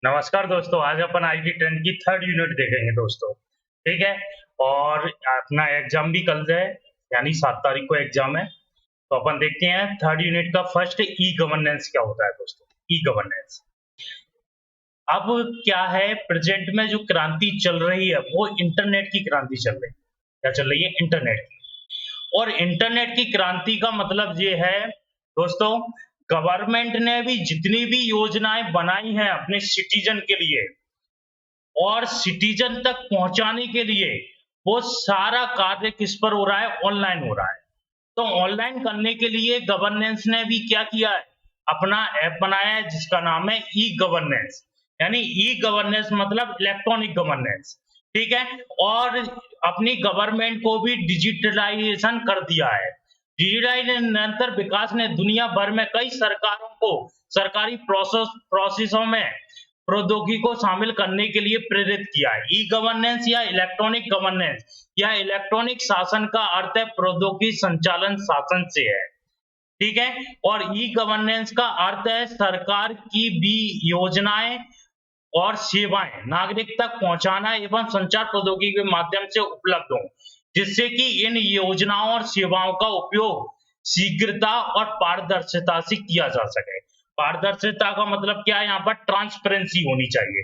नमस्कार दोस्तों, आज अपन आईटी ट्रेंड की थर्ड यूनिट देखेंगे दोस्तों, ठीक है? और अपना एग्ज़ाम भी कल है, यानी 7 तारीख को एग्ज़ाम है। तो अपन देखते हैं थर्ड यूनिट का फर्स्ट ई गवर्नेंस क्या होता है दोस्तों, ई गवर्नेंस। अब क्या है प्रेज़ेंट में जो क्रांति चल रही है, वो इंटरनेट की क्रांति चल रही है। क्या चल रही है? इंटरनेट की। और इंटरनेट की क्रांति का मतलब ये है दोस्तों, गवर्नमेंट ने भी जितनी भी योजनाएँ बनाई हैं अपने सिटीज़न के लिए और सिटीजन तक पहुँचाने के लिए वो सारा कार्य किस पर हो रहा है? ऑनलाइन हो रहा है। तो ऑनलाइन करने के लिए गवर्नेंस ने भी क्या किया है? अपना ऐप बनाया है जिसका नाम है ई गवर्नेंस। यानी ई गवर्नेंस मतलब इलेक्ट्रॉनिक गवर्नेंस, ठीक है? और अपनी गवर्नमेंट को भी डिजिटलाइज़ेशन कर दिया है। डिजिटलाइज़ेशन विकास ने दुनिया भर में कई सरकारों को सरकारी प्रोसेसों में प्रौद्योगिकी को शामिल करने के लिए प्रेरित किया है। ई गवर्नेंस या इलेक्ट्रॉनिक गवर्नेंस या इलेक्ट्रॉनिक शासन का अर्थ है प्रौद्योगिकी संचालन शासन से है, ठीक है? और ई गवर्नेंस का अर्थ है सरकार की भी योजनाएं और सेवाएं नागरिक तक पहुंचाना एवं संचार प्रौद्योगिकी के माध्यम से उपलब्ध हो, जिससे कि इन योजनाओं और सेवाओं का उपयोग शीघ्रता और पारदर्शिता से किया जा सके। पारदर्शिता का मतलब क्या है? यहाँ पर ट्रांसपेरेंसी होनी चाहिए।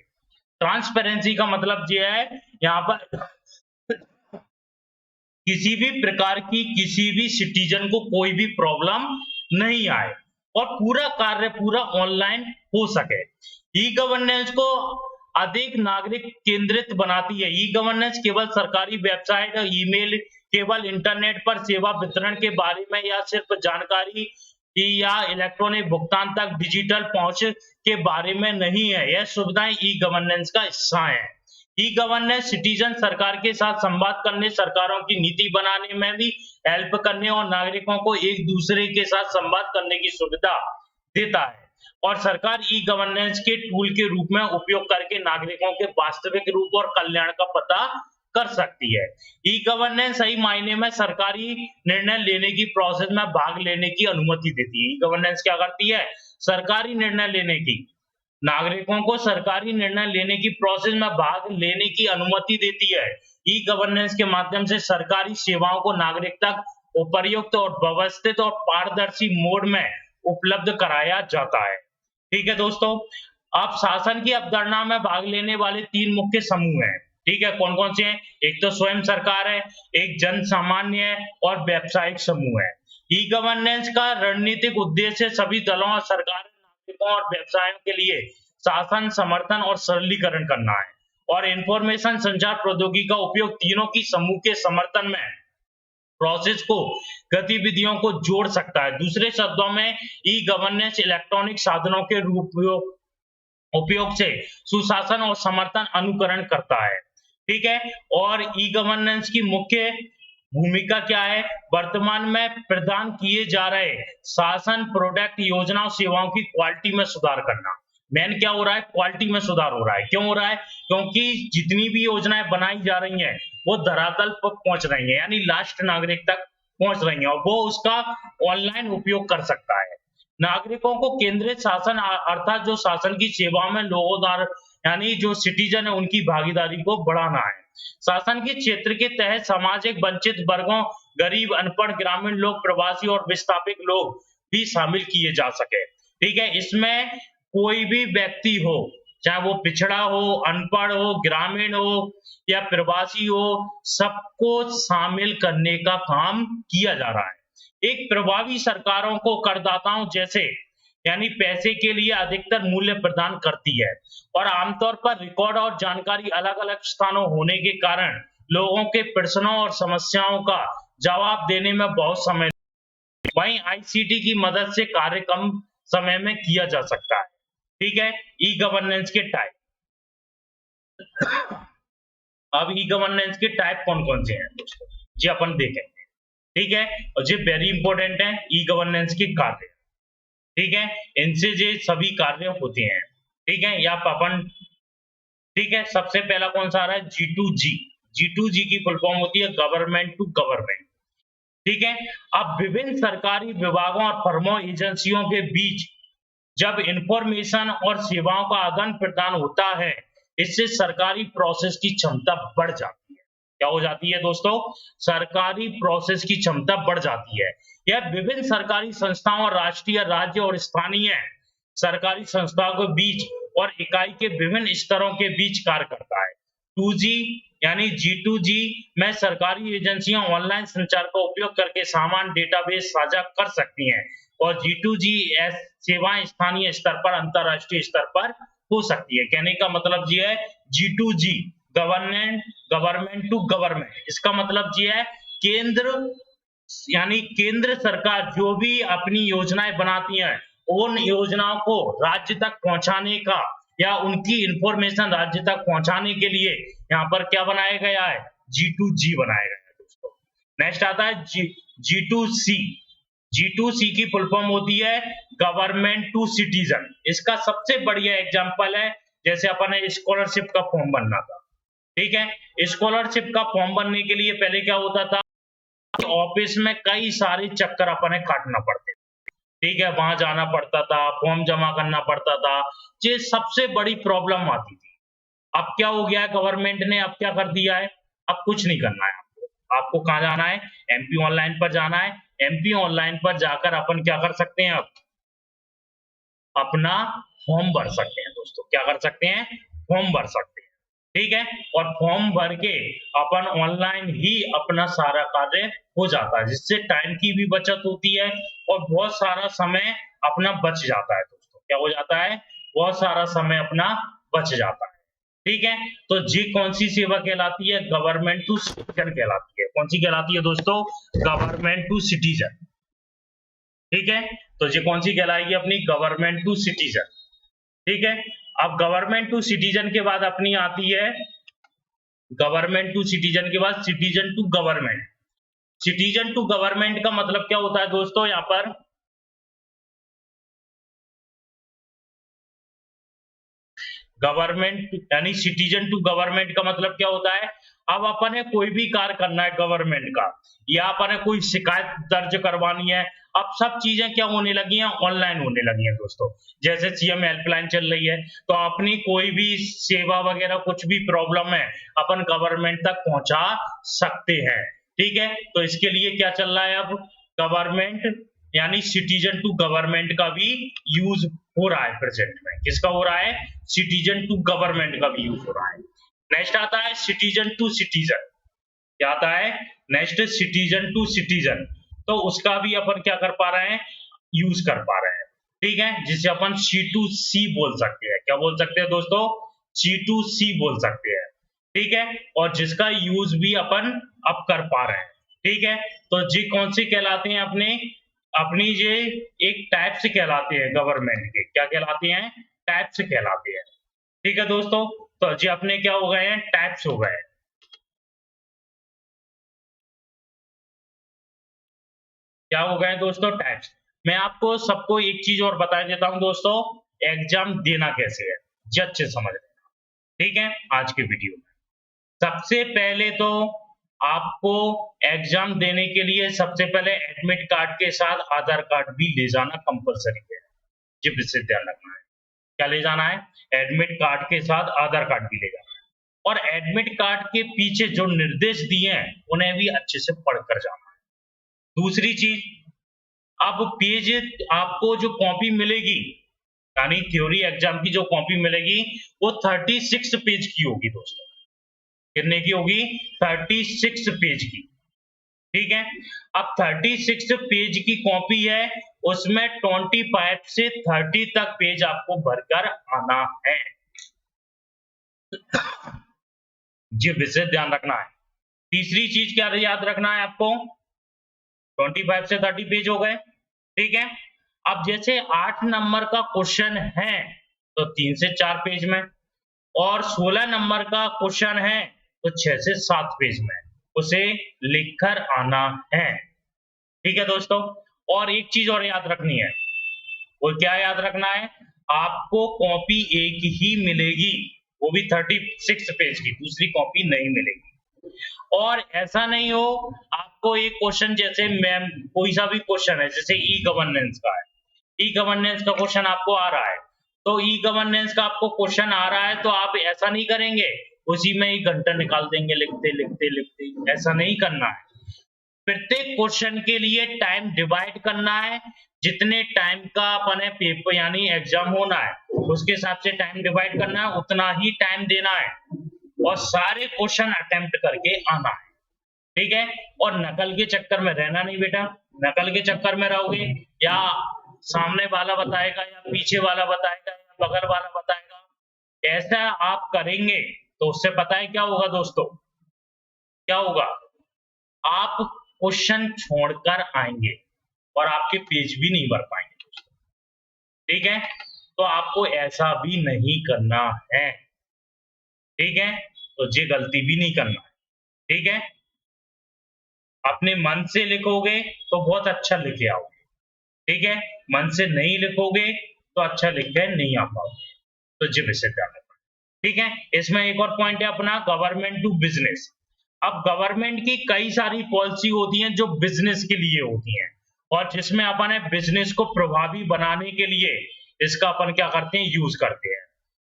ट्रांसपेरेंसी का मतलब ये है यहाँ पर किसी भी प्रकार की किसी भी सिटीजन को कोई भी प्रॉब्लम नहीं आए और पूरा कार्य पूरा ऑनलाइन हो सके। ई गवर्नेंस को अधिक नागरिक केंद्रित बनाती है। ई गवर्नेंस केवल सरकारी वेबसाइट, ईमेल, केवल इंटरनेट पर सेवा वितरण के बारे में या सिर्फ जानकारी या इलेक्ट्रॉनिक भुगतान तक डिजिटल पहुंच के बारे में नहीं है। यह सुविधाएं ई गवर्नेंस का हिस्सा है। ई गवर्नेंस सिटीजन सरकार के साथ संवाद करने, सरकारों की नीति बनाने में भी हेल्प करने और नागरिकों को एक दूसरे के साथ संवाद करने की सुविधा देता है। और सरकार ई गवर्नेंस के टूल के रूप में उपयोग करके नागरिकों के वास्तविक रूप और कल्याण का पता कर सकती है। ई गवर्नेंस सही मायने में सरकारी निर्णय लेने की प्रोसेस में भाग लेने की अनुमति देती है। ई गवर्नेंस क्या करती है? सरकारी निर्णय लेने की नागरिकों को सरकारी निर्णय लेने की प्रोसेस में भाग लेने की अनुमति देती है। ई गवर्नेंस के माध्यम से सरकारी सेवाओं को नागरिक तक उपयुक्त और व्यवस्थित और पारदर्शी मोड में उपलब्ध कराया जाता है। ठीक है दोस्तों, अब शासन की अवधारणा में भाग लेने वाले 3 मुख्य समूह हैं। ठीक है, कौन-कौन से हैं? एक तो स्वयं सरकार है, एक जन सामान्य है और व्यावसायिक समूह है। ई गवर्नेंस का रणनीतिक उद्देश्य सभी दलों और सरकार नागरिकों और व्यवसायों के लिए शासन, समर्थन और सरलीकरण करना है और इंफॉर्मेशन संचार प्रौद्योगिकी का उपयोग तीनों की समूह के समर्थन में प्रोसेस को गतिविधियों को जोड़ सकता है। दूसरे शब्दों में ई गवर्नेंस इलेक्ट्रॉनिक साधनों के उपयोग से सुशासन और समर्थन अनुकरण करता है। ठीक है? और ई गवर्नेंस की मुख्य भूमिका क्या है? वर्तमान में प्रदान किए जा रहे शासन, प्रोडक्ट, योजनाओं, सेवाओं की क्वालिटी में सुधार करना। मेन क्या हो रहा है? क्वालिटी में सुधार हो रहा है। क्यों हो रहा है? क्योंकि जितनी भी योजनाएँ बनाई जा रही हैं, वो धरातल पर पहुँच रही हैं, यानी लास्ट नागरिक तक पहुँच रही हैं और वो उसका ऑनलाइन उपयोग कर सकता है। नागरिकों को केंद्रित शासन अर्थात जो शासन की सेवा में लोगों द्वारा यानी जो सिटीजन है उनकी भागीदारी को बढ़ाना है। शासन के क्षेत्र के तहत सामाजिक वंचित वर्गों, गरीब, अनपढ़, ग्रामीण लोग, प्रवासी और विस्थापित लोग भी शामिल किए जा सके। ठीक है? इसमें कोई भी व्यक्ति हो, चाहे वो पिछड़ा हो, अनपढ़ हो, ग्रामीण हो या प्रवासी हो, सबको शामिल करने का काम किया जा रहा है। एक प्रभावी सरकारों को करदाताओं जैसे यानी पैसे के लिए अधिकतर मूल्य प्रदान करती है और आमतौर पर रिकॉर्ड और जानकारी अलग-अलग स्थानों होने के कारण लोगों के प्रश्नों और समस्याओं का जवाब देने में बहुत समय वहीं आईसीटी की मदद से कार्य कम समय में किया जा सकता है। ठीक है? ई गवर्नेंस के टाइप। अब ई गवर्नेंस के टाइप कौन-कौन से हैं दोस्तों? जी अपन देखेंगे। ठीक है? और ये वेरी इंपॉर्टेंट है ई गवर्नेंस के कार्य। ठीक है? इनसे ये सभी कार्य होते हैं। ठीक है? या अपन ठीक है? सबसे पहला कौन-सा आ रहा है? जी2जी। जी2जी की फुल फॉर्म होती है गवर्नमेंट टू गवर्नमेंट। ठीक है? अब विभिन्न सरकारी विभागों और फर्मों, एजेंसियों के बीच जब इंफॉर्मेशन और सेवाओं का आदान प्रदान होता है, इससे सरकारी प्रोसेस की क्षमता बढ़ जाती है। क्या हो जाती है दोस्तों? सरकारी प्रोसेस की क्षमता बढ़ जाती है। यह विभिन्न सरकारी संस्थाओं और राष्ट्रीय, राज्य और स्थानीय सरकारी संस्थाओं के बीच और इकाई के विभिन्न स्तरों के बीच कार्य करता है। 2G यानी G2G में सरकारी एजेंसियां ऑनलाइन संचार का उपयोग करके सामान डेटाबेस साझा कर सकती हैं और G2G सेवाएं स्थानीय स्तर पर, अंतरराष्ट्रीय स्तर पर हो सकती है। कहने का मतलब ये है G2G, गवर्नमेंट टू गवर्नमेंट। इसका मतलब ये है केंद्र यानी केंद्र सरकार जो भी अपनी योजनाएं बनाती है, उन योजनाओं को राज्य तक पहुंचाने का या उनकी इंफॉर्मेशन राज्य तक पहुंचाने के लिए यहाँ पर क्या बनाया गया है? G2G बनाया गया है दोस्तों। नेक्स्ट आता है G2C। G2C की फुल फॉर्म होती है गवर्नमेंट टू सिटीजन। इसका सबसे बढ़िया एग्जांपल है, जैसे अपन ने स्कॉलरशिप का फॉर्म भरना था, ठीक है? स्कॉलरशिप का फॉर्म भरने के लिए पहले क्या होता था? ऑफिस में कई सारे चक्कर अपने काटना पड़ते, ठीक है? वहां जाना पड़ता था, फॉर्म जमा करना पड़ता था, ये सबसे बड़ी प्रॉब्लम आती थी। अब क्या हो गया है? गवर्नमेंट ने अब क्या कर दिया है? अब कुछ नहीं करना है आपको। आपको कहाँ जाना है? एमपी ऑनलाइन पर जाना है। एमपी ऑनलाइन पर जाकर अपन क्या कर सकते हैं? अब अपना फॉर्म भर सकते हैं दोस्तों। क्या कर सकते हैं? फॉर्म भर सकते हैं, ठीक है? और फॉर्म भर के अपन ऑनलाइन ही अपना सारा कार्य हो जाता है, जिससे टाइम की भी बचत होती है और बहुत सारा समय अपना बच जाता है दोस्तों। क्या हो जाता है? बहुत सारा समय अपना बच जाता है, ठीक है? तो ये कौन सी सेवा कहलाती है? गवर्नमेंट टू सिटीजन कहलाती है। कौन सी कहलाती है दोस्तों? गवर्नमेंट टू सिटीजन, ठीक है? तो ये कौन सी कहलाएगी? अपनी गवर्नमेंट टू सिटीजन, ठीक है? अब गवर्नमेंट टू सिटीजन के बाद अपनी आती है, गवर्नमेंट टू सिटीजन के बाद citizen to government. Citizen to government का मतलब क्या होता है दोस्तों? यहाँ पर गवर्नमेंट यानी सिटीजन टू गवर्नमेंट का मतलब क्या होता है? अब अपन ने कोई भी कार्य करना है गवर्नमेंट का, या अपन ने कोई शिकायत दर्ज करवानी है, अब सब चीजें क्या होने लगी हैं? ऑनलाइन होने लगी हैं दोस्तों। जैसे सीएम हेल्पलाइन चल रही है, तो अपनी कोई भी सेवा वगैरह कुछ भी प्रॉब्लम है, अपन गवर्नमेंट तक पहुंचा सकते हैं, ठीक है? तो इसके लिए क्या चल रहा है अब? गवर्नमेंट यानी सिटीजन टू गवर्नमेंट का भी यूज हो रहा है प्रेजेंट में। किसका हो रहा है? सिटीजन टू गवर्नमेंट का भी यूज हो रहा है। नेक्स्ट आता है सिटीजन टू सिटीजन। क्या आता है? Next citizen to citizen. तो उसका भी अपन क्या कर पा रहे हैं? यूज कर पा रहे हैं, ठीक है? जिसे अपन C2C बोल सकते हैं। क्या बोल सकते हैं दोस्तों? C2C बोल सकते हैं, ठीक है? और जिसका यूज भी अपन अब कर पा रहे हैं, ठीक है? तो जी कौन से कहलाते हैं? अपने अपनी ये एक टाइप से कहलाते हैं गवर्नमेंट के। क्या कहलाते हैं? टाइप से कहलाते हैं, ठीक है दोस्तों? तो जी अपने क्या हो गए हैं? टाइप्स हो गए। क्या हो गए दोस्तों? टाइप्स। मैं आपको सबको एक चीज और बता देता हूं दोस्तों, एग्जाम देना कैसे है, ये अच्छे समझ लेना, ठीक है? आज के वीडियो में सबसे पहले तो आपको एग्जाम देने के लिए सबसे पहले एडमिट कार्ड के साथ आधार कार्ड भी ले जाना कंपलसरी है। ये विशेष ध्यान रखना है। क्या ले जाना है? एडमिट कार्ड के साथ आधार कार्ड भी ले जाना है। और एडमिट कार्ड के पीछे जो निर्देश दिए हैं, उन्हें भी अच्छे से पढ़कर जाना है। दूसरी चीज, अब पेज आपको जो कॉपी मिलेगी, यानी थ्योरी एग्जाम की जो कॉपी मिलेगी, वो 36 पेज की होगी दोस्तों। कितने की होगी? 36 पेज की, ठीक है? अब 36 पेज की कॉपी है, उसमें 25 से 30 तक पेज आपको भरकर आना है। ये विशेष ध्यान रखना है। तीसरी चीज क्या याद रखना है आपको? 25 से 30 पेज हो गए, ठीक है? अब जैसे 8 नंबर का क्वेश्चन है, तो 3 से 4 पेज में, और 16 नंबर का क्वेश्चन है, तो 6 से 7 पेज में उसे लिखकर आना है, ठीक है दोस्तों? और एक चीज और याद रखनी है, वो क्या याद रखना है? आपको कॉपी एक ही मिलेगी, वो भी 36 पेज की, दूसरी कॉपी नहीं मिलेगी। और ऐसा नहीं हो आपको एक क्वेश्चन, जैसे मैम कोई सा भी क्वेश्चन है, जैसे ई गवर्नेंस का है, ई गवर्नेंस का क्वेश्चन आपको आ रहा है, तो ई गवर्नेंस का आपको क्वेश्चन आ रहा है तो आप ऐसा नहीं करेंगे, उसी में ही घंटा निकाल देंगे लिखते लिखते लिखते, ऐसा नहीं करना है। प्रत्येक क्वेश्चन के लिए टाइम डिवाइड करना है, जितने टाइम का अपने पेपर यानी एग्जाम होना है उसके हिसाब से टाइम डिवाइड करना है, उतना ही टाइम देना है और सारे क्वेश्चन अटेम्प्ट करके आना है, ठीक है। और नकल के चक्कर में रहना नहीं बेटा, नकल के चक्कर में रहोगे या सामने वाला बताएगा या पीछे वाला बताएगा या बगल वाला बताएगा, ऐसा आप करेंगे तो उससे पता है क्या होगा दोस्तों, क्या होगा, आप क्वेश्चन छोड़कर आएंगे और आपके पेज भी नहीं भर पाएंगे दोस्तों, ठीक है। तो आपको ऐसा भी नहीं करना है, ठीक है, तो ये गलती भी नहीं करना है, ठीक है। अपने मन से लिखोगे तो बहुत अच्छा लिखे आओगे, ठीक है, मन से नहीं लिखोगे तो अच्छा लिख के नहीं आ पाओगे, तो ये विषय ध्यान रखना, ठीक है। इसमें एक और पॉइंट है अपना गवर्नमेंट टू बिजनेस। अब गवर्नमेंट की कई सारी पॉलिसी होती हैं जो बिजनेस के लिए होती हैं और जिसमें अपन बिजनेस को प्रभावी बनाने के लिए इसका अपन क्या करते हैं, यूज करते हैं,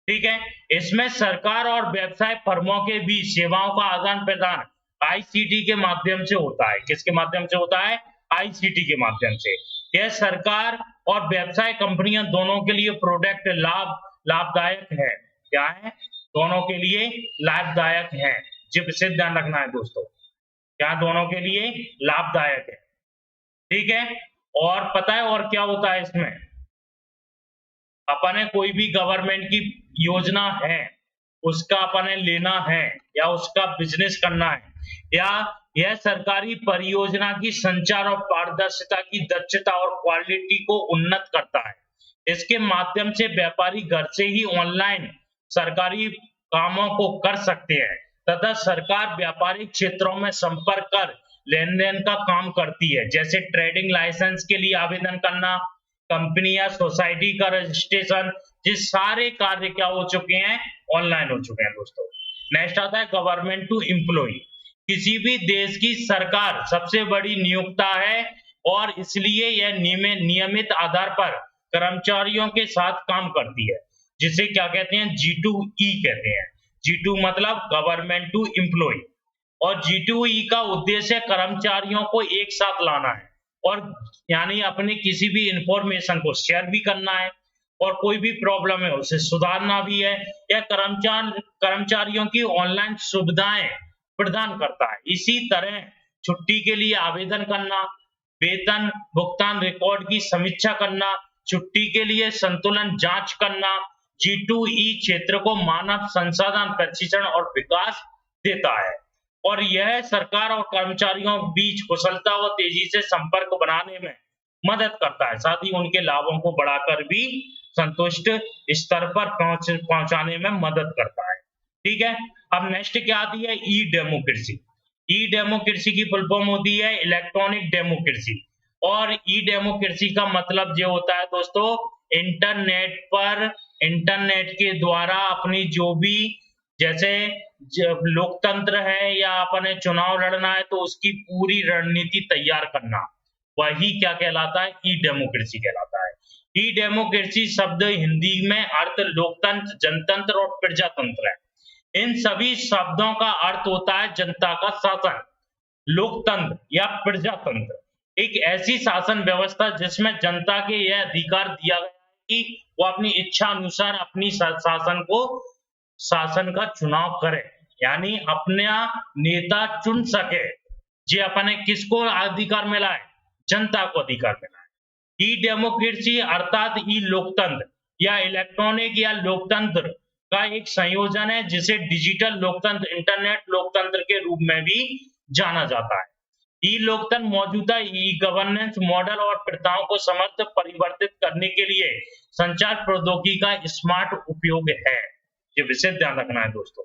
ठीक है। इसमें सरकार और व्यवसाय फर्मों के बीच सेवाओं का आदान प्रदान आईसीटी के माध्यम से होता है। किसके माध्यम से होता है, आईसीटी के माध्यम से। यह सरकार और व्यवसाय कंपनियां दोनों के लिए प्रोडक्ट लाभदायक है, क्या है, दोनों के लिए लाभदायक है, ये विशेष ध्यान रखना है दोस्तों, क्या दोनों के लिए लाभदायक है, ठीक है। और पता है और क्या होता है इसमें, अपने कोई भी गवर्नमेंट की योजना है उसका अपने लेना है या उसका बिजनेस करना है, या यह सरकारी परियोजना की संचार और पारदर्शिता की दक्षता और क्वालिटी को उन्नत करता है। इसके माध्यम से व्यापारी घर से ही ऑनलाइन सरकारी कामों को कर सकते हैं तथा सरकार व्यापारिक क्षेत्रों में संपर्क कर लेन देन का काम करती है, जैसे ट्रेडिंग लाइसेंस के लिए आवेदन करना, कंपनी या सोसाइटी का रजिस्ट्रेशन, ये सारे कार्य क्या हो चुके हैं, ऑनलाइन हो चुके हैं दोस्तों। नेक्स्ट आता है गवर्नमेंट टू एम्प्लॉय। किसी भी देश की सरकार सबसे बड़ी नियोक्ता है और इसलिए यह नियमित आधार पर कर्मचारियों के साथ काम करती है, जिसे क्या कहते हैं, G2E कहते हैं। G2 मतलब गवर्नमेंट टू एम्प्लॉय और G2E का उद्देश्य कर्मचारियों को एक साथ लाना है और यानी अपनी किसी भी इंफॉर्मेशन को शेयर भी करना है और कोई भी प्रॉब्लम है उसे सुधारना भी है, या कर्मचारियों की ऑनलाइन सुविधाएं प्रदान करता है। इसी तरह छुट्टी के लिए आवेदन करना, वेतन भुगतान रिकॉर्ड की समीक्षा करना, छुट्टी के लिए संतुलन जांच करना, G2E क्षेत्र को मानव संसाधन प्रशिक्षण और विकास देता है और यह सरकार और कर्मचारियों के बीच कुशलता व तेजी से संपर्क बनाने में मदद करता है, साथ ही उनके लाभों को बढ़ाकर भी संतुष्ट स्तर पर पहुंचाने में मदद करता है, ठीक है। अब नेक्स्ट क्या आती है, ई डेमोक्रेसी। ई डेमोक्रेसी की फुल फॉर्म होती है इलेक्ट्रॉनिक डेमोक्रेसी और ई डेमोक्रेसी का मतलब ये होता है दोस्तों, इंटरनेट के द्वारा अपनी जो भी, जैसे जब लोकतंत्र है या अपने चुनाव लड़ना है तो उसकी पूरी रणनीति तैयार करना, वही क्या कहलाता है, ई डेमोक्रेसी कहलाता है। ई डेमोक्रेसी शब्द हिंदी में अर्थ लोकतंत्र, जनतंत्र और प्रजातंत्र है। इन सभी शब्दों का अर्थ होता है जनता का शासन, लोकतंत्र या प्रजातंत्र, एक ऐसी शासन व्यवस्था जिसमें जनता के यह अधिकार दिया गया है कि वो अपनी इच्छा अनुसार अपनी शासन का चुनाव करे, यानी अपना नेता चुन सके। जे अपने किसको अधिकार मिला है, जनता को अधिकार मिला है। ई डेमोक्रेसी अर्थात ई लोकतंत्र या इलेक्ट्रॉनिक या लोकतंत्र का एक संयोजन है जिसे डिजिटल लोकतंत्र, इंटरनेट लोकतंत्र के रूप में भी जाना जाता है। ई लोकतंत्र मौजूदा ई गवर्नेंस मॉडल और प्रथाओं को समर्थ परिवर्तित करने के लिए संचार प्रौद्योगिकी का स्मार्ट उपयोग है, ये विशेष ध्यान रखना है दोस्तों,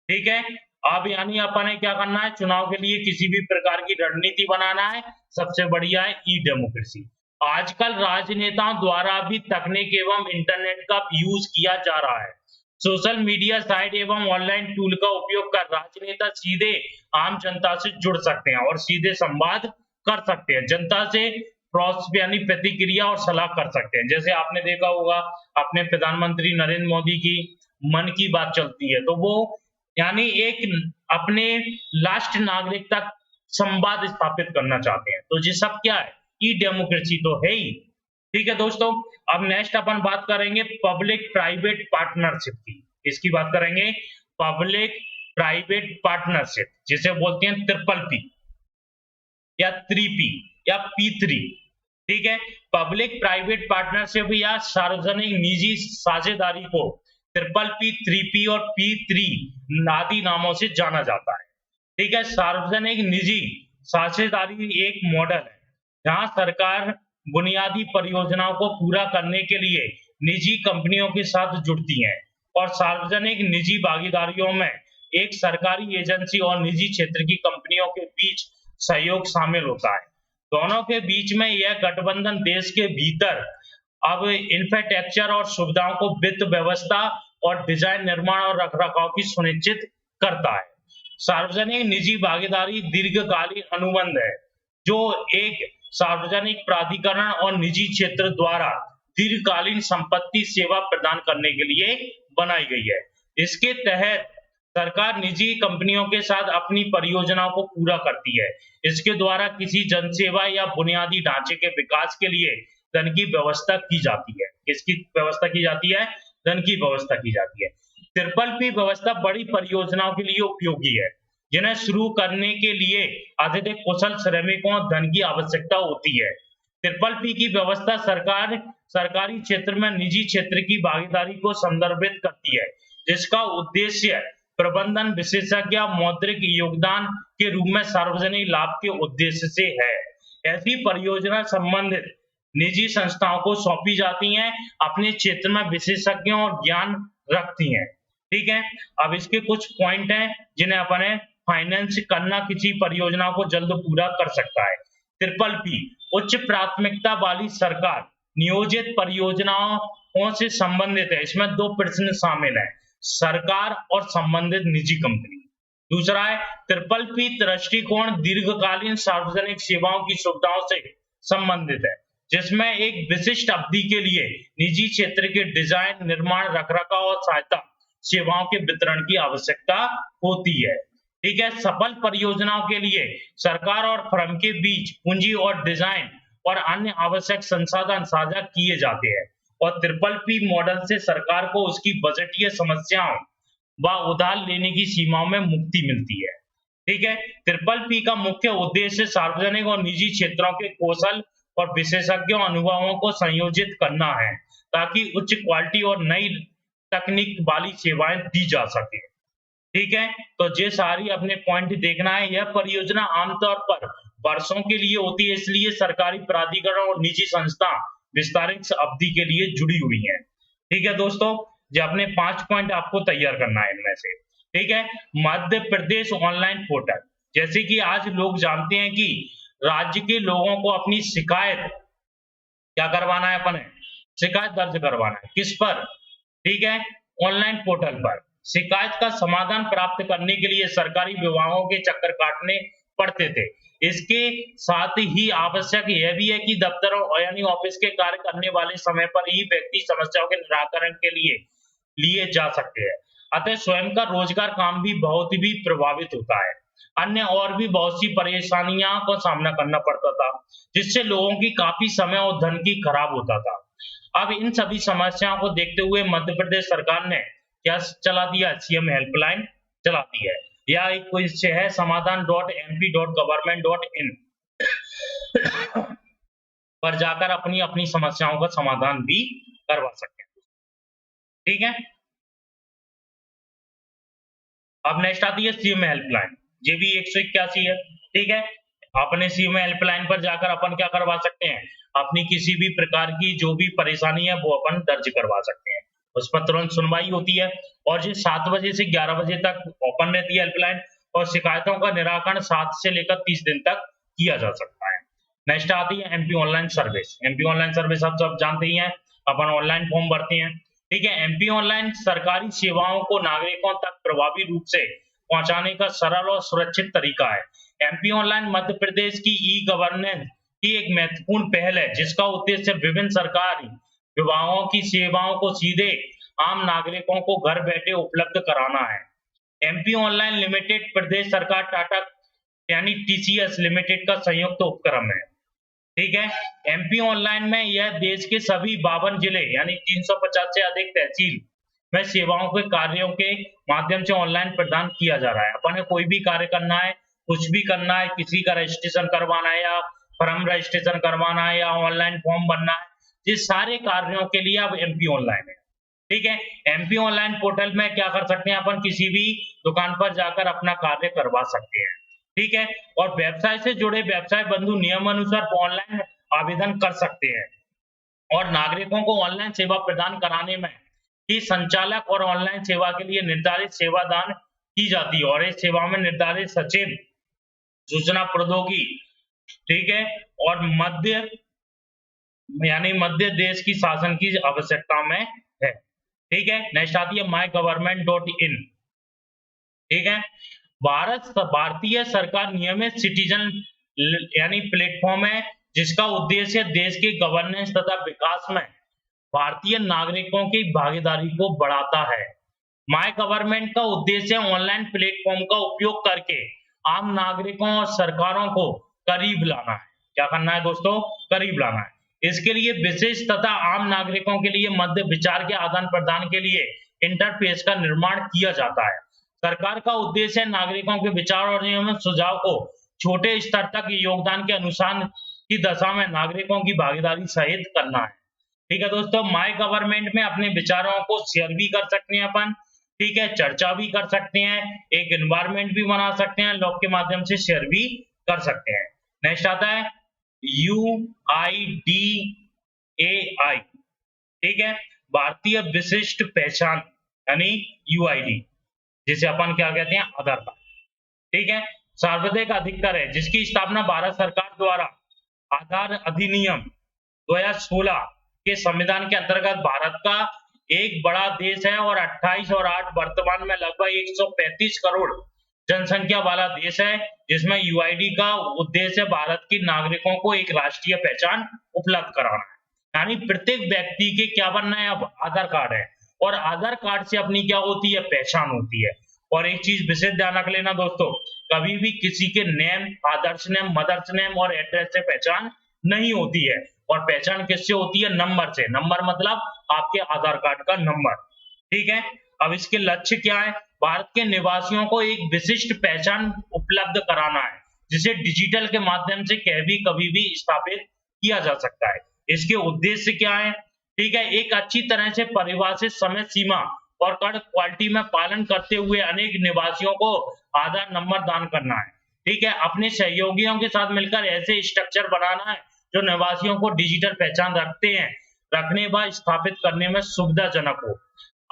ठीक है। अब यानी अपन ने क्या करना है, चुनाव के लिए किसी भी प्रकार की रणनीति बनाना है, सबसे बढ़िया है ई डेमोक्रेसी। आजकल राजनेताओं द्वारा भी तकनीक एवं इंटरनेट का यूज किया जा रहा है। सोशल मीडिया साइट एवं ऑनलाइन टूल का उपयोग कर राजनेता सीधे आम जनता से जुड़ सकते हैं और सीधे संवाद कर सकते हैं, जनता से यानी प्रतिक्रिया और सलाह कर सकते हैं। जैसे आपने देखा होगा अपने प्रधानमंत्री नरेंद्र मोदी की मन की बात चलती है, तो वो यानी एक अपने लास्ट नागरिक तक संवाद स्थापित करना चाहते हैं। तो ये सब क्या है? ई डेमोक्रेसी तो है ही। ठीक है दोस्तों, अब नेक्स्ट अपन बात करेंगे पब्लिक प्राइवेट पार्टनरशिप की। इसकी बात करेंगे पब्लिक प्राइवेट पार्टनरशिप, जिसे बोलते हैं ट्रिपल पी या 3P या P3। ठीक है, पब्लिक प्राइवेट पार्टनरशिप या सार्वजनिक निजी साझेदारी को ट्रिपल पी, 3P और P3 आदि नामों से जाना जाता है। ठीक है, सार्वजनिक निजी साझेदारी एक मॉडल है जहां सरकार बुनियादी परियोजनाओं को पूरा करने के लिए निजी कंपनियों के साथ जुड़ती है और सार्वजनिक निजी भागीदारियों में एक सरकारी एजेंसी और निजी क्षेत्र की कंपनियों के बीच सहयोग शामिल होता है। दोनों के बीच में यह गठबंधन देश के भीतर अब इंफ्रास्ट्रक्चर और सुविधाओं को वित्त व्यवस्था और डिजाइन, निर्माण और रखरखाव की सुनिश्चित करता है। सार्वजनिक निजी भागीदारी दीर्घकालीन अनुबंध है जो एक सार्वजनिक प्राधिकरण और निजी क्षेत्र द्वारा दीर्घकालीन संपत्ति सेवा प्रदान करने के लिए बनाई गई है। इसके तहत सरकार निजी कंपनियों के साथ अपनी परियोजनाओं को पूरा करती है। इसके द्वारा किसी जनसेवा या बुनियादी ढांचे के विकास के लिए धन की व्यवस्था की जाती है। किसकी व्यवस्था की जाती है? धन की व्यवस्था की जाती है। ट्रिपल पी व्यवस्था बड़ी परियोजनाओं के लिए उपयोगी है जिन्हें शुरू करने के लिए अत्यधिक कुशल श्रमिकों और धन की आवश्यकता होती है। ट्रिपल पी की व्यवस्था सरकारी क्षेत्र में निजी क्षेत्र की भागीदारी को संदर्भित करती है, जिसका उद्देश्य प्रबंधन विशेषज्ञ मौद्रिक योगदान के रूप में सार्वजनिक लाभ के उद्देश्य से है। ऐसी परियोजना संबंधित निजी संस्थाओं को सौंपी जाती हैं, अपने क्षेत्र में विशेषज्ञों और ज्ञान रखती हैं। ठीक है, अब इसके कुछ पॉइंट हैं जिन्हें अपने फाइनेंस करना किसी परियोजना को जल्द पूरा कर सकता है। ट्रिपल पी उच्च प्राथमिकता वाली सरकार नियोजित परियोजनाओं से संबंधित है। इसमें दो प्रश्न शामिल हैं, सरकार और संबंधित निजी कंपनी। दूसरा है ट्रिपल पी दृष्टिकोण दीर्घकालीन सार्वजनिक सेवाओं की सुविधाओं से संबंधित है, जिसमें एक विशिष्ट अवधि के लिए निजी क्षेत्र के डिजाइन, निर्माण, रखरखाव और सहायता सेवाओं के वितरण की आवश्यकता होती है। ठीक है, सफल परियोजनाओं के लिए सरकार और फर्म के बीच पूंजी और डिजाइन और अन्य आवश्यक संसाधन साझा किए जाते हैं और ट्रिपल पी मॉडल से सरकार को उसकी बजटीय समस्याओं व उधार लेने की सीमाओं में मुक्ति मिलती है। ठीक है, ट्रिपल पी का मुख्य उद्देश्य सार्वजनिक और निजी क्षेत्रों के कौशल और विशेषज्ञों अनुभवों को संयोजित करना है ताकि उच्च क्वालिटी और नई तकनीक वाली सेवाएं दी जा सके। ठीक है, तो ये सारी अपने पॉइंट देखना है। यह परियोजना आमतौर पर वर्षों के लिए होती है, इसलिए सरकारी प्राधिकरण और निजी संस्था विस्तारित अवधि के लिए जुड़ी हुई हैं। ठीक है दोस्तों, ये अपने 5 पॉइंट आपको तैयार करना है इनमें से। ठीक है, मध्य प्रदेश ऑनलाइन पोर्टल, जैसे कि आज लोग जानते हैं कि राज्य के लोगों को अपनी शिकायत क्या करवाना है, अपने शिकायत दर्ज करवाना है। किस पर? ठीक है, ऑनलाइन पोर्टल पर। शिकायत का समाधान प्राप्त करने के लिए सरकारी विभागों के चक्कर काटने पड़ते थे। इसके साथ ही आवश्यक यह भी है कि दफ्तरों यानी ऑफिस के कार्य करने वाले समय पर ही व्यक्ति समस्याओं के निराकरण के लिए जा सकते हैं। अतः स्वयं का रोजगार काम भी बहुत भी प्रभावित होता है। अन्य और भी बहुत सी परेशानियों का सामना करना पड़ता था, जिससे लोगों की काफी समय और धन की खराब होता था। अब इन सभी समस्याओं को देखते हुए मध्य प्रदेश सरकार ने क्या चला दिया? सीएम हेल्पलाइन चला दी है। या एक कोई से है समाधान.mp.government.in पर जाकर अपनी अपनी समस्याओं का समाधान भी करवा सकते हैं। ठीक है, अब नेक्स्ट आती है सीएम हेल्पलाइन। ये भी 181 है। ठीक है, अपने सीएम हेल्पलाइन पर जाकर अपन क्या करवा सकते हैं? अपनी किसी भी प्रकार की जो भी परेशानी है वो अपन दर्ज करवा सकते हैं। उस पर तुरंत सुनवाई होती है और ये 7 बजे से 11 बजे तक ओपन रहती है हेल्पलाइन और शिकायतों का निराकरण 7 से लेकर 30 दिन तक किया जा सकता है। नेक्स्ट आती है MP online service. MP online service आप सब जानते ही हैं, अपन ऑनलाइन फॉर्म भरते हैं। ठीक है, एमपी ऑनलाइन सरकारी सेवाओं को नागरिकों तक प्रभावी रूप से पहुंचाने का सरल और सुरक्षित तरीका है। एमपी ऑनलाइन मध्य प्रदेश की ई गवर्नेंस की एक महत्वपूर्ण पहल है, जिसका उद्देश्य विभिन्न सरकारी विभागों की सेवाओं को सीधे आम नागरिकों को घर बैठे उपलब्ध कराना है। एमपी ऑनलाइन लिमिटेड प्रदेश सरकार टाटा यानी टीसीएस लिमिटेड का संयुक्त उपक्रम है। ठीक है, एमपी ऑनलाइन में यह देश के सभी 52 जिले यानी 350 से अधिक तहसील में सेवाओं के कार्यों के माध्यम से ऑनलाइन प्रदान किया जा रहा है। अपन कोई भी कार्य करना है, कुछ भी करना है, किसी का रजिस्ट्रेशन करवाना है या फर्म रजिस्ट्रेशन करवाना है या ऑनलाइन फॉर्म भरना है, ये सारे कार्यों के लिए अब एमपी ऑनलाइन है। ठीक है, एमपी ऑनलाइन पोर्टल में क्या कर सकते हैं, अपन किसी भी दुकान पर जाकर अपना कार्य करवा सकते हैं। ठीक है, और व्यवसाय से जुड़े व्यवसाय बंधु नियमानुसार ऑनलाइन आवेदन कर सकते हैं और नागरिकों को ऑनलाइन सेवा प्रदान कराने में ही संचालक और ऑनलाइन सेवा के लिए निर्धारित सेवा दान की जाती है और इस सेवा में निर्धारित सचिव सूचना प्रौद्योगिकी, ठीक है, और मध्य देश की शासन की आवश्यकता में है। ठीक है, नेक्स्ट आती है mygovernment.in। ठीक है, भारतीय सरकार नियमित सिटीजन यानी प्लेटफॉर्म है, जिसका उद्देश्य देश के गवर्नेंस तथा विकास में भारतीय नागरिकों की भागीदारी को बढ़ाता है। माय गवर्नमेंट का उद्देश्य ऑनलाइन प्लेटफॉर्म का उपयोग करके आम नागरिकों और सरकारों को करीब लाना है। क्या करना है दोस्तों? करीब लाना है। इसके लिए विशेष तथा आम नागरिकों के लिए मध्य विचार के आदान प्रदान के लिए इंटरफेस का निर्माण किया जाता है। सरकार का उद्देश्य नागरिकों के विचार और नियमित सुझाव को छोटे स्तर तक योगदान के अनुसार की दशा में नागरिकों की भागीदारी सहित करना है। ठीक है दोस्तों, माय गवर्नमेंट में अपने विचारों को शेयर भी कर सकते हैं अपन, ठीक है, चर्चा भी कर सकते हैं, एक एनवायरनमेंट भी बना सकते हैं, लॉग के माध्यम से शेयर भी कर सकते हैं। नेक्स्ट आता है UIDAI। ठीक है, भारतीय विशिष्ट पहचान यानी UID, जिसे अपन क्या कहते हैं, आधार कार्ड। ठीक है, सार्वजनिक अधिकार है, जिसकी स्थापना भारत सरकार द्वारा आधार अधिनियम 2016 के संविधान के अंतर्गत भारत का एक बड़ा देश है और 28 और 8 वर्तमान में लगभग 135 करोड़ जनसंख्या वाला देश है, जिसमें यूआईडी का उद्देश्य भारत के नागरिकों को एक राष्ट्रीय पहचान उपलब्ध कराना है। यानी प्रत्येक व्यक्ति के क्या बनना है, अब आधार कार्ड है और आधार कार्ड से अपनी क्या होती है, पहचान होती है। और एक चीज विशेष ध्यान रख लेना दोस्तों, कभी भी किसी के name, father's name, mother's name और एड्रेस से पहचान नहीं होती है। और पहचान किससे होती है? नंबर से। नंबर मतलब आपके आधार कार्ड का नंबर। ठीक है, अब इसके लक्ष्य क्या है? भारत के निवासियों को एक विशिष्ट पहचान उपलब्ध कराना है, जिसे डिजिटल के माध्यम से कभी भी स्थापित किया जा सकता है। इसके उद्देश्य क्या है? ठीक है, एक अच्छी तरह से परिभाषित समय सीमा और कड़क क्वालिटी में पालन करते हुए अनेक निवासियों को आधार नंबर दान करना है। ठीक है, अपने सहयोगियों के साथ मिलकर ऐसे स्ट्रक्चर बनाना है जो निवासियों को डिजिटल पहचान रखने व स्थापित करने में सुविधाजनक हो।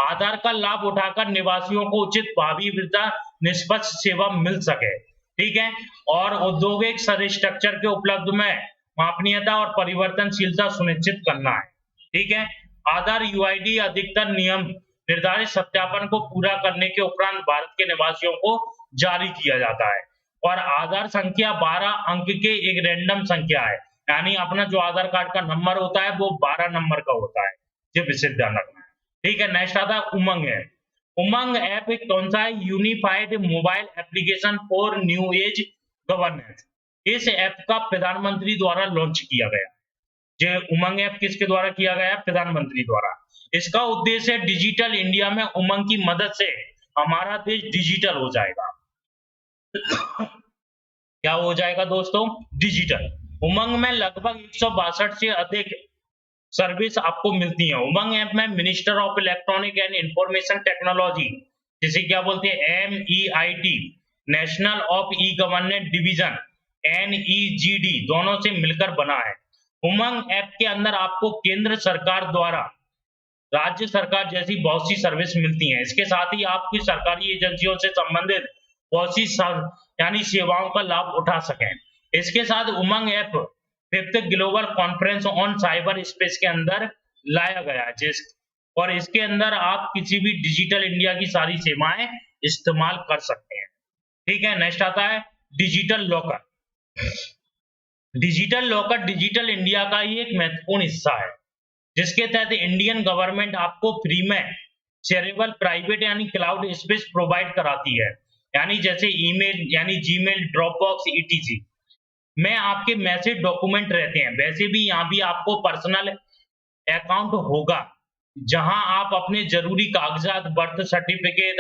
आधार का लाभ उठाकर निवासियों को उचित भावी वृद्धा निष्पक्ष सेवा मिल सके। ठीक है, और औद्योगिक स्ट्रक्चर के उपलब्ध में मापनीयता और परिवर्तनशीलता सुनिश्चित करना है। ठीक है, आधार यूआईडी अधिकतर नियम निर्धारित सत्यापन को पूरा करने के उपरांत भारत के निवासियों को जारी किया जाता है। और आधार संख्या 12 अंक के एक रैंडम संख्या है, यानी अपना जो आधार कार्ड का नंबर होता है वो 12 नंबर का होता है। ये विशेष ध्यान रखना है। ठीक है, नेक्स्ट आता है उमंग है। उमंग ऐप एक कौन सा है? Unified mobile application for new age governance. इस ऐप का प्रधानमंत्री द्वारा लॉन्च किया गया। जो उमंग ऐप किसके द्वारा किया गया? प्रधानमंत्री द्वारा। इसका उद्देश्य डिजिटल इंडिया में उमंग की मदद से हमारा देश डिजिटल हो जाएगा। क्या हो जाएगा दोस्तों? डिजिटल। उमंग में लगभग 162 से अधिक सर्विस आपको मिलती है। उमंग ऐप में minister of electronic and information technology, जिसे क्या बोलते हैं, MEIT, national of e governance division NEGD, दोनों से मिलकर बना है। उमंग ऐप के अंदर आपको केंद्र सरकार द्वारा राज्य सरकार जैसी बहुत सी सर्विस मिलती हैं। इसके साथ ही आपकी सरकारी एजेंसियों से संबंधित बहुत सी यानी सेवाओं का लाभ उठा सकें। इसके साथ Umang app 5th global conference on cyber space के अंदर लाया गया है, और इसके अंदर आप किसी भी डिजिटल इंडिया की सारी सेवाएं इस्तेमाल कर सकते हैं। ठीक है, नेक्स्ट आता है digital locker. Digital locker digital India का ही एक महत्वपूर्ण हिस्सा है, जिसके तहत इंडियन गवर्नमेंट आपको फ्री में शेयरेबल प्राइवेट यानी क्लाउड स्पेस प्रोवाइड कराती है। यानी जैसे ईमेल यानी जीमेल, ड्रॉपबॉक्स ईटीसी में आपके मैसेज डॉक्यूमेंट रहते हैं, वैसे भी यहाँ भी आपको पर्सनल अकाउंट होगा, जहां आप अपने जरूरी कागजात, बर्थ सर्टिफिकेट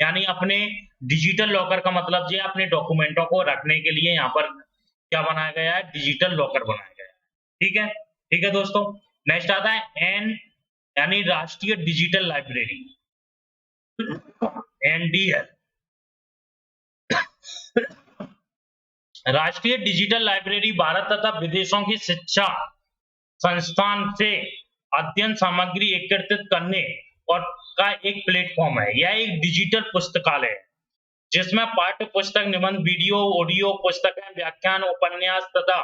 यानी अपने डिजिटल लॉकर का मतलब ये अपने डॉक्यूमेंटों को रखने के लिए यहाँ पर क्या बनाया गया है, डिजिटल लॉकर बनाया गया है। ठीक है, ठीक है दोस्तों। नेक्स्ट आता है एन यानी राष्ट्रीय डिजिटल लाइब्रेरी, एनडीएल। राष्ट्रीय डिजिटल लाइब्रेरी भारत तथा विदेशों की शिक्षा संस्थान से अध्ययन सामग्री एकत्रित करने और का एक प्लेटफॉर्म है। यह एक डिजिटल पुस्तकालय है, जिसमें पाठ्य पुस्तक, निबंध, वीडियो, ऑडियो पुस्तकें, व्याख्यान, उपन्यास तथा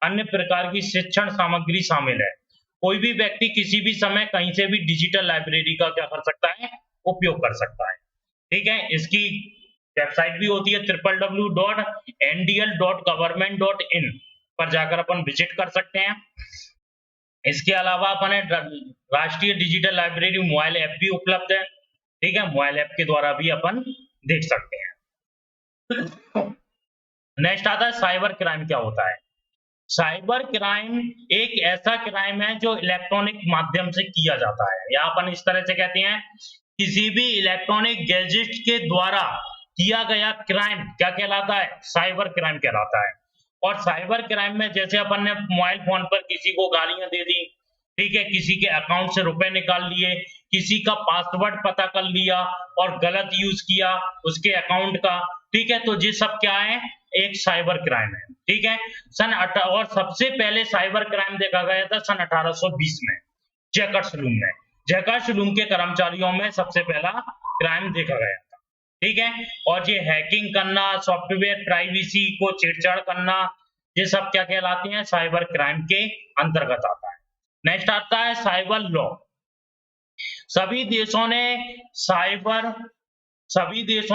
अन्य प्रकार की शिक्षण सामग्री शामिल है। कोई भी व्यक्ति किसी भी समय कहीं से भी डिजिटल लाइब्रेरी का क्या कर सकता है, उपयोग कर सकता है। ठीक है, इसकी वेबसाइट भी होती है www.ndl.government.in पर जाकर अपन विजिट कर सकते हैं। इसके अलावा अपन राष्ट्रीय डिजिटल लाइब्रेरी मोबाइल ऐप भी उपलब्ध है। ठीक है, मोबाइल ऐप के द्वारा भी अपन देख सकते हैं। नेक्स्ट आता है साइबर क्राइम क्या होता है। साइबर क्राइम एक ऐसा क्राइम है जो इलेक्ट्रॉनिक माध्यम से किया जाता है, या अपन इस तरह से कहते हैं किसी भी इलेक्ट्रॉनिक गैजेट के द्वारा किया गया क्राइम क्या कहलाता है, साइबर क्राइम कहलाता है। और साइबर क्राइम में जैसे अपन ने मोबाइल फोन पर किसी को गालियां दे दी, ठीक है, किसी के अकाउंट से रुपए निकाल लिए, किसी का पासवर्ड पता कर लिया और गलत यूज किया उसके अकाउंट का, ठीक है, तो ये सब क्या है, एक साइबर क्राइम है। ठीक है, और सबसे पहले साइबर क्राइम देखा गया था सन 1820 में जैकर्सलूम में। जैकर्सलूम के कर्मचारियों में सबसे पहला क्राइम देखा गया था। ठीक है, और ये हैकिंग करना, सॉफ्टवेयर प्राइवेसी को छेड़छाड़ करना, ये सब क्या कहलाते हैं, साइबर क्राइम के अंतर्गत आता है। नेक्स्ट आता है साइबर लॉ। सभी देशों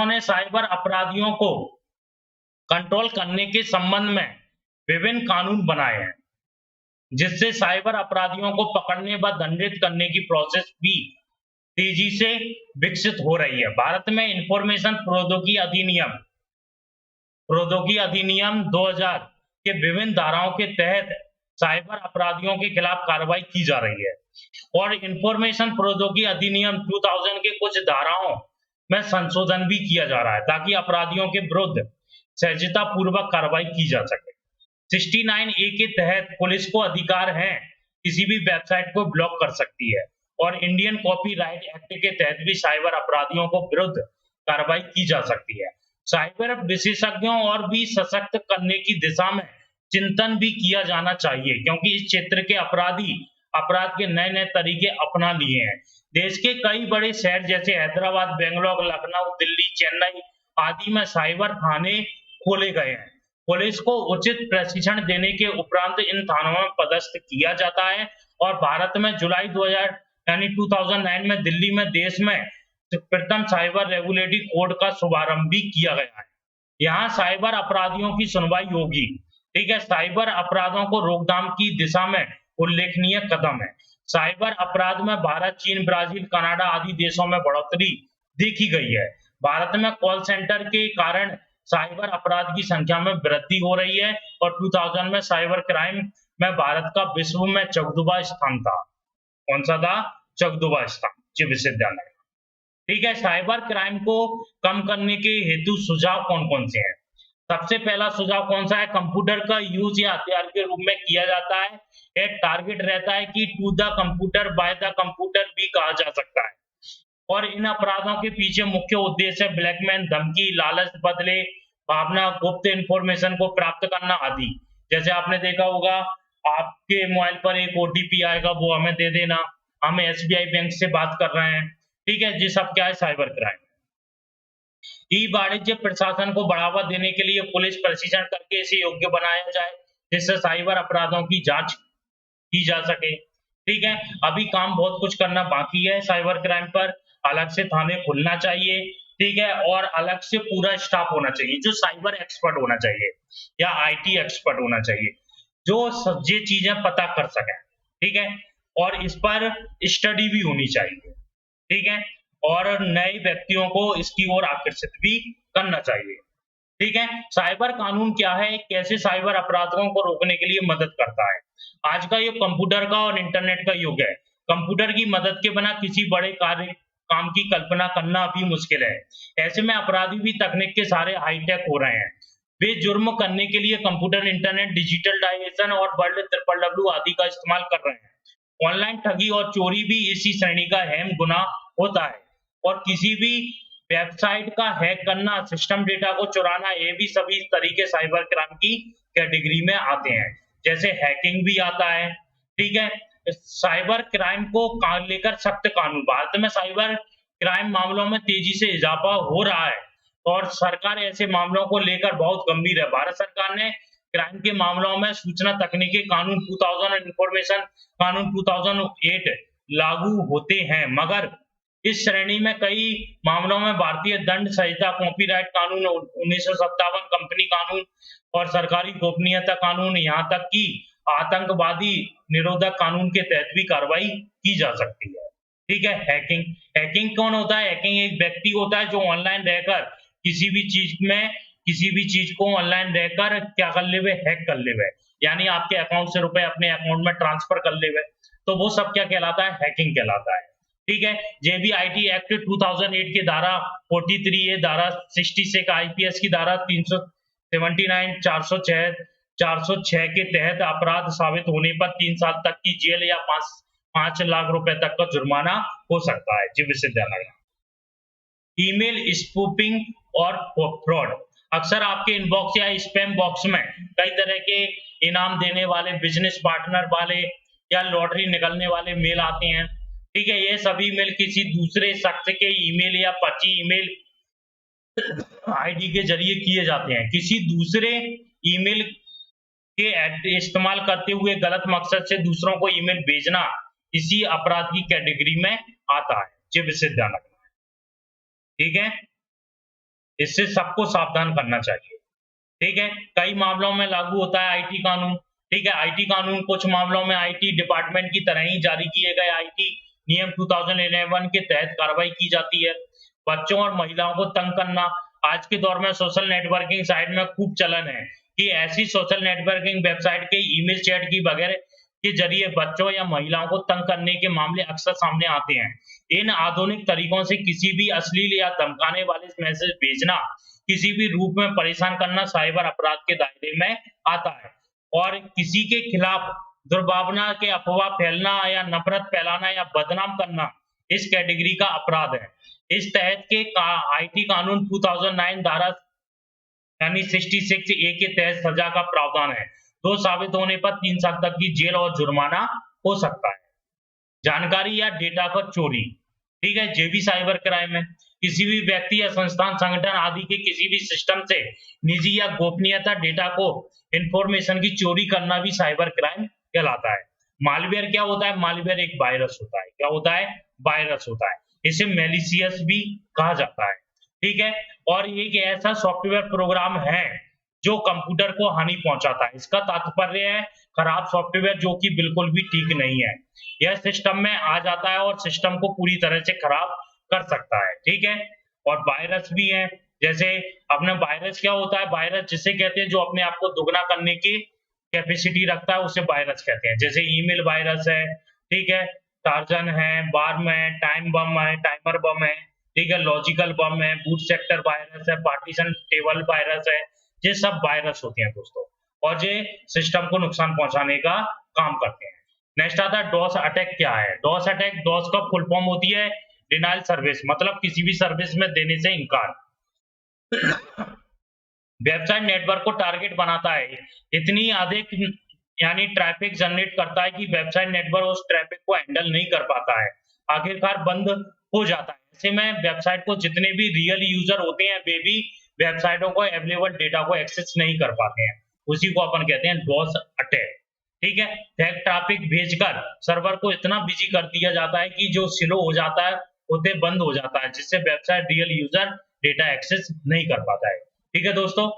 ने साइबर अपराधियों को कंट्रोल करने के संबंध में विभिन्न कानून बनाए हैं, जिससे साइबर अपराधियों को पकड़ने व दंडित करने की प्रोसेस भी तेजी से विकसित हो रही है। भारत में इंफॉर्मेशन प्रौद्योगिकी अधिनियम 2000 के विभिन्न धाराओं के तहत साइबर अपराधियों के खिलाफ कार्रवाई की जा रही है, और इंफॉर्मेशन प्रौद्योगिकी अधिनियम 2000 के कुछ धाराओं में संशोधन भी किया जा रहा है, ताकि अपराधियों के विरुद्ध सहजता पूर्वक कार्रवाई की जा सके। 69A के तहत पुलिस को अधिकार है किसी भी वेबसाइट को ब्लॉक कर सकती है, और इंडियन कॉपीराइट एक्ट के तहत भी साइबर अपराधियों को विरुद्ध कार्रवाई की जा सकती है। साइबर विशेषज्ञों और भी सशक्त करने की दिशा में चिंतन भी किया जाना चाहिए, क्योंकि इस क्षेत्र के अपराधी अपराध के नए नए तरीके अपना लिए हैं। देश के कई बड़े शहर जैसे हैदराबाद, बेंगलोर, लखनऊ, दिल्ली, चेन्नई आदि में साइबर थाने खोले गए हैं। पुलिस को उचित प्रशिक्षण देने के उपरांत इन थानों में पदस्थ किया जाता है, और भारत में जुलाई 2009 में दिल्ली में देश में प्रथम साइबर रेगुलेटरी कोड का शुभारंभ भी किया गया है। यहाँ साइबर अपराधियों की सुनवाई होगी। ठीक है, साइबर अपराधों को रोकथाम की दिशा में उल्लेखनीय कदम है। साइबर अपराध में भारत, चीन, ब्राजील, कनाडा आदि देशों में बढ़ोतरी देखी गई है। भारत में कॉल सेंटर के कारण साइबर अपराध की संख्या में वृद्धि हो रही है, और 2000 में साइबर क्राइम में भारत का विश्व में 14वां स्थान था। कौन सा था? 14वां स्थान विश्वविद्यालय। ठीक है, साइबर क्राइम को कम करने के हेतु सुझाव कौन कौन से हैं? सबसे पहला सुझाव कौन सा है? कंप्यूटर का यूज या हथियार के रूप में किया जाता है। एक टारगेट रहता है कि to the computer by the computer भी कहा जा सकता है, और इन अपराधों के पीछे मुख्य उद्देश्य ब्लैकमेल, धमकी, लालच, बदले भावना, गुप्त इंफॉर्मेशन को प्राप्त करना आदि। जैसे आपने देखा होगा, आपके मोबाइल पर एक ओटीपी आएगा, वो हमें दे देना, हम एसबीआई बैंक से बात कर रहे हैं। ठीक है, ये सब क्या है? Cyber crime. ई वाणिज्य प्रशासन को बढ़ावा देने के लिए पुलिस प्रशिक्षण करके इसे योग्य बनाया जाए, जिससे साइबर अपराधों की जांच की जा सके। ठीक है, अभी काम बहुत कुछ करना बाकी है साइबर क्राइम पर। अलग से थाने खुलना चाहिए, ठीक है, और अलग से पूरा स्टाफ होना चाहिए जो साइबर एक्सपर्ट होना चाहिए या आईटी एक्सपर्ट होना चाहिए। जो ये चीजें पता कर सकें, ठीक है। और इस पर स्टडी भी होनी चाहिए, ठीक है। और नए व्यक्तियों को इसकी ओर आकर्षित भी करना चाहिए, ठीक है। साइबर कानून क्या है, कैसे साइबर अपराधों को रोकने के लिए मदद करता है। आज का युग कंप्यूटर का और इंटरनेट का युग है। कंप्यूटर की मदद के बिना किसी बड़े कार्य काम की कल्पना करना भी मुश्किल है। ऐसे में अपराधी भी तकनीक के सहारे हाईटेक हो रहे हैं। वे जुर्म करने के लिए कंप्यूटर, इंटरनेट, डिजिटलाइजेशन और वर्ल्ड ट्रिपल डब्ल्यू आदि का इस्तेमाल कर रहे हैं। ऑनलाइन ठगी और चोरी भी इसी श्रेणी का अहम गुनाह होता है। और किसी भी वेबसाइट का हैक करना, सिस्टम डेटा को चुराना, ये भी सभी तरीके साइबर क्राइम की कैटेगरी में आते हैं। जैसे हैकिंग भी आता है, ठीक है। साइबर क्राइम को लेकर सख्त कानून, भारत में साइबर क्राइम मामलों में तेजी से इजाफा हो रहा है और सरकार ऐसे मामलों को लेकर बहुत गंभीर है। भारत सरकार ने क्राइम के मामलों में सूचना तकनीकी कानून 2000 और इंफॉर्मेशन कानून 2008 लागू होते हैं, मगर इस श्रेणी में कई मामलों में भारतीय दंड संहिता, कॉपीराइट कानून, 1957 कंपनी कानून और सरकारी गोपनीयता कानून, यहाँ तक कि आतंकवादी निरोधक कानून के तहत भी कार्रवाई की जा सकती है। ठीक है। हैकिंग, हैकिंग कौन होता है? हैकिंग एक व्यक्ति होता है जो ऑनलाइन रहकर किसी भी चीज को ऑनलाइन रहकर क्या कर लेवे, हैक कर लेवे, यानी आपके अकाउंट से रुपए अपने अकाउंट में ट्रांसफर कर लेवे, तो वो सब क्या कहलाता है? हैकिंग कहलाता है। ठीक है। जेबीआईटी एक्ट 2008 की धारा 43 ए, धारा 66 आईपीएस की धारा 379, 406 के तहत अपराध साबित होने पर 3 साल तक की जेल या 5 लाख रुपए तक का जुर्माना हो सकता है। जी विश्वविद्यालय। ईमेल स्पूफिंग और फ्रॉड, अक्सर आपके इनबॉक्स या स्पैम बॉक्स में कई तरह के इनाम देने वाले, बिजनेस पार्टनर वाले या लॉटरी निकलने वाले मेल आते हैं। ठीक है। ये सभी मेल किसी दूसरे शख्स के ईमेल या फर्जी ईमेल आईडी के जरिए किए जाते हैं। किसी दूसरे ईमेल के इस्तेमाल करते हुए गलत मकसद से दूसरों को ईमेल भेजना इसी अपराध की कैटेगरी में आता है। ये विशेष ध्यान रखना। ठीक है। इससे सबको सावधान करना चाहिए। ठीक है। कई मामलों में लागू होता है आईटी कानून। ठीक है। आईटी कानून कुछ मामलों में आईटी डिपार्टमेंट की तरह ही जारी किए गए आईटी नियम 2011 के तहत कार्रवाई की जाती है। बच्चों और महिलाओं को तंग करना, आज के दौर में सोशल नेटवर्किंग साइट में खूब चलन है कि ऐसी सोशल नेटवर्किंग वेबसाइट के ईमेल चैट की वगैरह के जरिए बच्चों या महिलाओं को तंग करने के मामले अक्सर सामने आते हैं। इन आधुनिक तरीकों से किसी भी अश्लील या धमकाने वाले मैसेज भेजना, किसी भी रूप में परेशान करना साइबर अपराध के दायरे में आता है। और किसी के खिलाफ दुर्भावना के अफवाह फैलना या नफरत फैलाना या बदनाम करना इस कैटेगरी का अपराध है। इस तहत के आईटी कानून 2009 धारा यानी 66 ए के तहत सजा का प्रावधान है। दोष साबित होने पर 3 साल तक की जेल और जुर्माना हो सकता है। जानकारी या डेटा का चोरी, ठीक है, ये भी साइबर क्राइम है। किसी भी व्यक्ति या संस्थान, संगठन आदि के किसी भी सिस्टम से निजी या गोपनीयता डेटा को, इंफॉर्मेशन की चोरी करना भी साइबर क्राइम कहलाता है। मालवेयर क्या होता है? मालवेयर एक वायरस होता है। क्या होता है? वायरस होता है। इसे मैलिशियस भी कहा जाता है। ठीक है। और ये एक ऐसा सॉफ्टवेयर प्रोग्राम है जो कंप्यूटर को हानि पहुंचाता है। इसका तात्पर्य है खराब सॉफ्टवेयर जो कि बिल्कुल भी ठीक नहीं है। यह सिस्टम में आ जाता है और सिस्टम को पूरी तरह से खराब कर सकता है। ठीक है। और वायरस भी है। जैसे अपने वायरस क्या होता है? वायरस जिसे कहते हैं जो अपने आप को दुगना करने की कैपेसिटी रखता है, उसे वायरस कहते हैं। जैसे ईमेल वायरस है, ठीक है, टार्जन है, बार्म है, टाइम बम है, टाइमर बम है, ठीक है, लॉजिकल बम है, बूट सेक्टर वायरस है, पार्टीशन टेबल वायरस है। ये सब वायरस होते हैं दोस्तों, और ये सिस्टम को नुकसान पहुंचाने का काम करते हैं। नेक्स्ट आता है डॉस अटैक। क्या है डॉस अटैक? डॉस का फुल फॉर्म होती है डिनाइल सर्विस, मतलब किसी भी सर्विस में देने से इनकार। वेबसाइट नेटवर्क को टारगेट बनाता है, इतनी अधिक यानी ट्रैफिक जनरेट करता है कि वेबसाइट नेटवर्क उस ट्रैफिक को हैंडल नहीं कर पाता है, आखिरकार बंद हो जाता है। ऐसे में वेबसाइट को जितने भी रियल यूजर होते हैं वे भी वेबसाइटों को अवेलेबल डेटा को एक्सेस नहीं कर पाते हैं। उसी को अपन कहते हैं डॉस अटैक। ठीक है। फेक ट्रैफिक भेजकर सर्वर को इतना बिजी कर दिया जाता है कि जो स्लो हो जाता है होते बंद हो जाता है, जिससे website real user data access नहीं कर पाता है। ठीक है दोस्तों,